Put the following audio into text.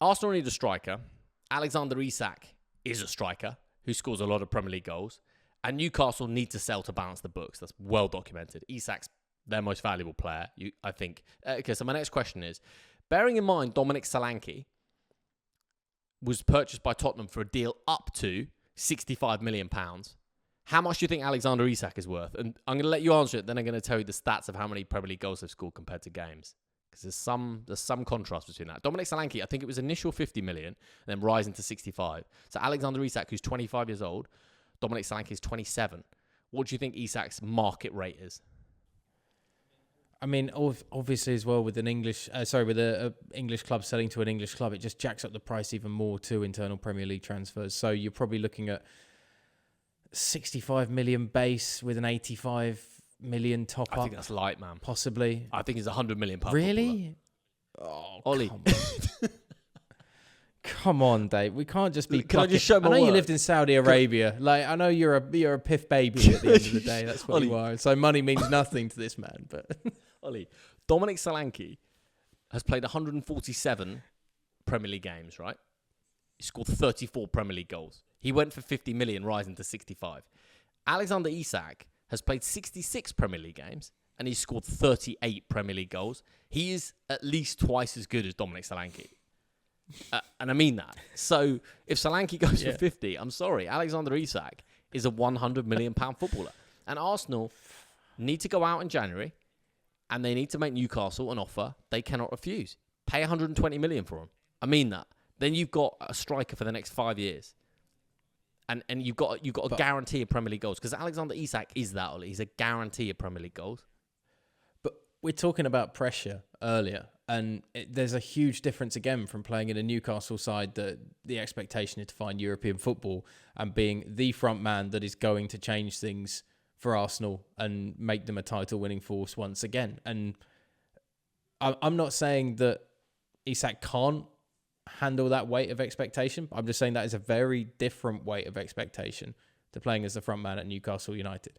Arsenal need a striker. Alexander Isak is a striker who scores a lot of Premier League goals. And Newcastle need to sell to balance the books. That's well documented. Isak's their most valuable player, I think. Okay, so my next question is, bearing in mind Dominic Solanke was purchased by Tottenham for a deal up to £65 million, how much do you think Alexander Isak is worth? And I'm going to let you answer it, then I'm going to tell you the stats of how many Premier League goals they've scored compared to games. Because there's some contrast between that. Dominic Solanke, I think it was initial 50 million, and then rising to 65. So Alexander Isak, who's 25 years old, Dominic Solanke is 27. What do you think Isak's market rate is? I mean, obviously as well with an English club selling to an English club, it just jacks up the price even more to internal Premier League transfers. So you're probably looking at 65 million base with an 85 million top up. I think that's light, man. Possibly. I think it's £100 million. Really? Oh, Ollie. Come on, Dave. We can't just be. Can I just show my I know work? You lived in Saudi Arabia. Like I know you're a piff baby at the end of the day. That's what Ollie. you are. So money means nothing to this man. But Ollie, Dominic Solanke has played 147 Premier League games, right? He scored 34 Premier League goals. He went for 50 million, rising to 65. Alexander Isak has played 66 Premier League games and he's scored 38 Premier League goals. He is at least twice as good as Dominic Solanke. And I mean that. So if Solanke goes for 50, I'm sorry, Alexander Isak is a £100 million footballer. And Arsenal need to go out in January and they need to make Newcastle an offer they cannot refuse. Pay 120 million for him. I mean that. Then you've got a striker for the next 5 years. And you've got a guarantee of Premier League goals. Because Alexander Isak is that, Ollie. He's a guarantee of Premier League goals. But we're talking about pressure earlier. And there's a huge difference again from playing in a Newcastle side that the expectation is to find European football and being the front man that is going to change things for Arsenal and make them a title-winning force once again. And I'm not saying that Isak can't handle that weight of expectation. I'm just saying that is a very different weight of expectation to playing as the front man at Newcastle United.